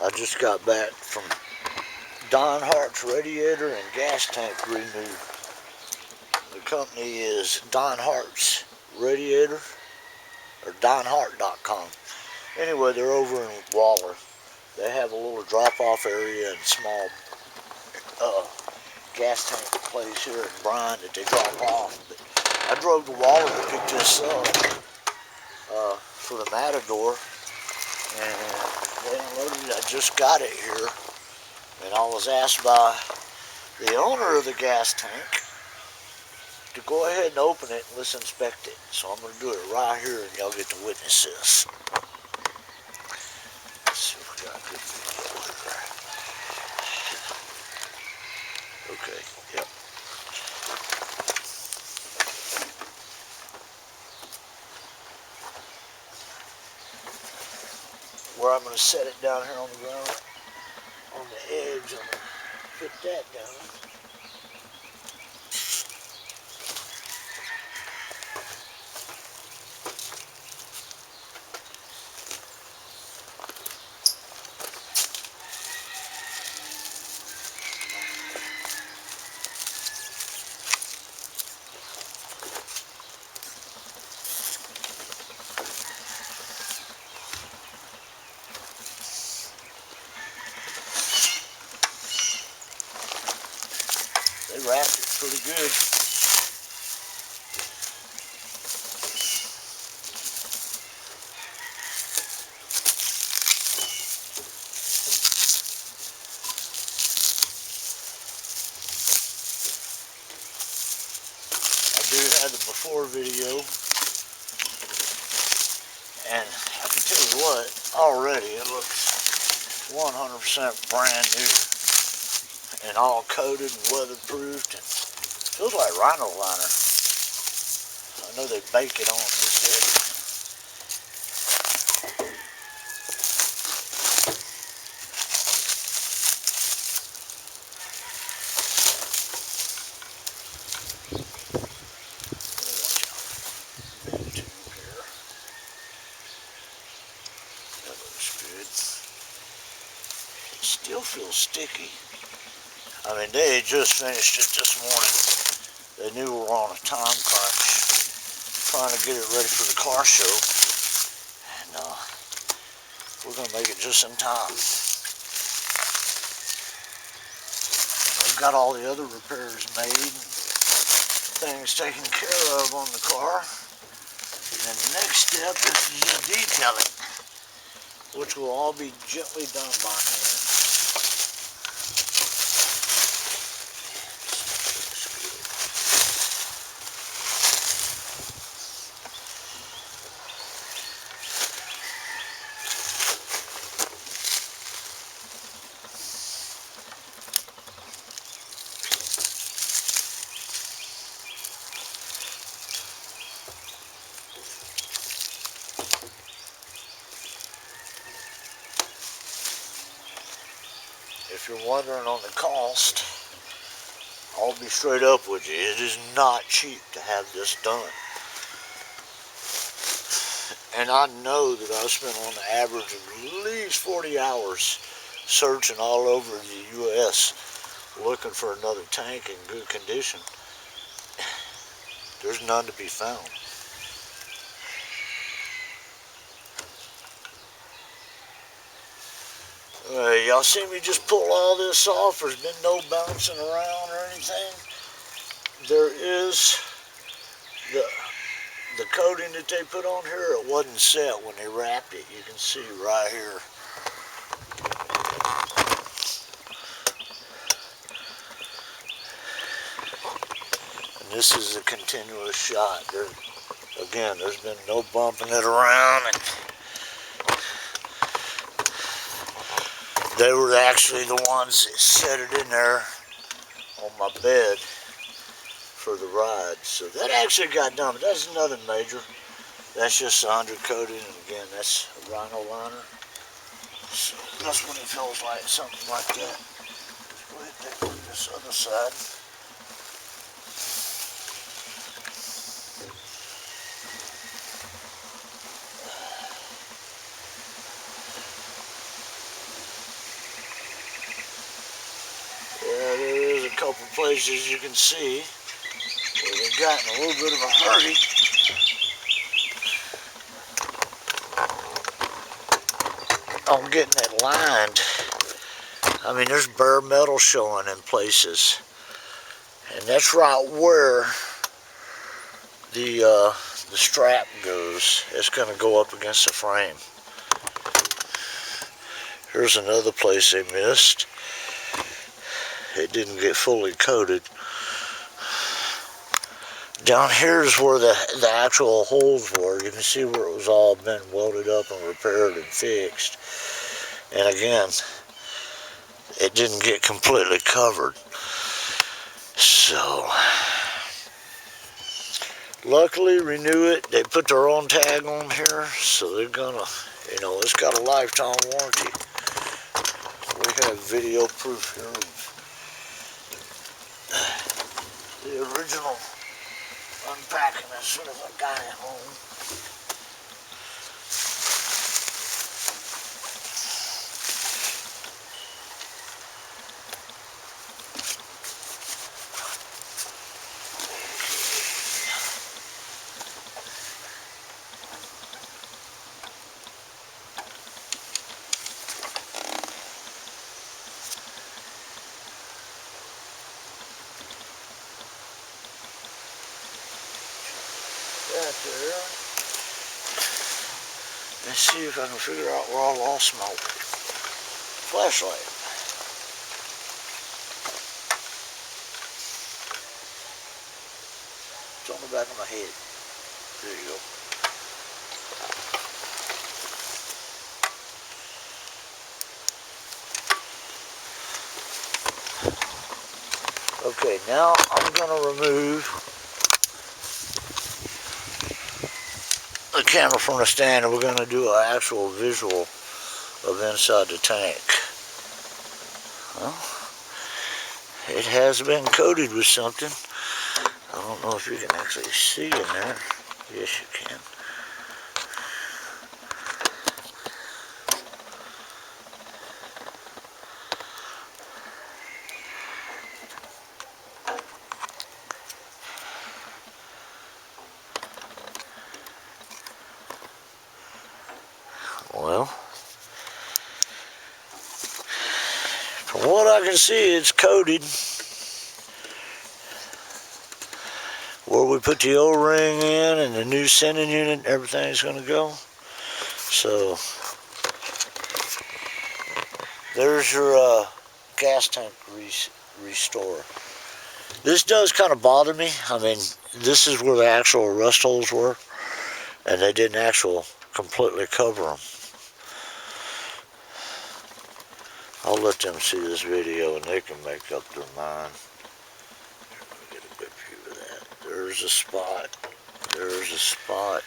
I just got back from Don Hart's radiator and gas tank renew. The company is Don Hart's Radiator, or DonHart.com. Anyway, they're over in Waller. They have a little drop-off area and small gas tank place here in Bryan that they drop off. But I drove to Waller to pick this up for the Matador, and they unloaded it. I just got it here, and I was asked by the owner of the gas tank to go ahead and open it and let's inspect it. So I'm going to do it right here, and y'all get to witness this. Let's see if we got a good video here. Okay, yep. Where I'm going to set it down here on the ground, on the edge, I'm going to put that down. They wrapped it pretty good. I do have the before video, and I can tell you what, already it looks 100% brand new and all coated and weatherproofed, and feels like rhino liner. I know they bake it on, they said. Still feels sticky. I mean, they had just finished it this morning. They knew we were on a time crunch, trying to get it ready for the car show, and we're going to make it just in time. I've got all the other repairs made, and things taken care of on the car, and the next step is to just detail it, which will all be gently done by hand. If you're wondering on the cost, I'll be straight up with you. It is not cheap to have this done. And I know that I spent on the average of at least 40 hours searching all over the U.S. looking for another tank in good condition. There's none to be found. Y'all see me just pull all this off? There's been no bouncing around or anything. There is the coating that they put on here. It wasn't set when they wrapped it. You can see right here. And this is a continuous shot. Again, there's been no bumping it around. And they were actually the ones that set it in there on my bed for the ride. So that actually got done, but that's nothing major. That's just undercoating, and again, that's a rhino liner. So that's what it feels like, something like that. Let's go ahead and take a look at this other side. couple places you can see where they've gotten a little bit of a hurry. On getting it lined. I mean, there's bare metal showing in places, and that's right where the strap goes. It's going to go up against the frame. Here's another place they missed. It didn't get fully coated. Down here is where the actual holes were. You can see where it was all been welded up and repaired and fixed. And again, it didn't get completely covered. So, luckily, Renew It, they put their own tag on here, so they're gonna, you know, it's got a lifetime warranty. We have video proof here of the original unpacking as soon as I got it home. That there. Let's see if I can figure out where I lost my flashlight. It's on the back of my head. There you go. Okay, now I'm going to remove the camera from the stand, and we're going to do an actual visual of inside the tank. Well, it has been coated with something. I don't know if you can actually see in there. Yes, you can. Well, from what I can see, it's coated. Where we put the O-ring in and the new sending unit, everything's going to go. So, there's your gas tank restore. This does kind of bother me. I mean, this is where the actual rust holes were, and they didn't actually completely cover them. I'll let them see this video and they can make up their mind. Get a good view of that. There's a spot. There's a spot.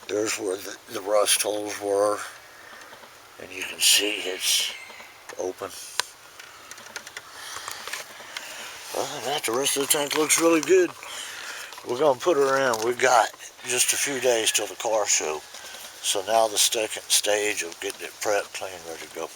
There's where the rust holes were. And you can see it's open. Other than that, the rest of the tank looks really good. We're going to put her in. We got just a few days till the car show. So now the second stage of getting it prepped, clean, ready to go.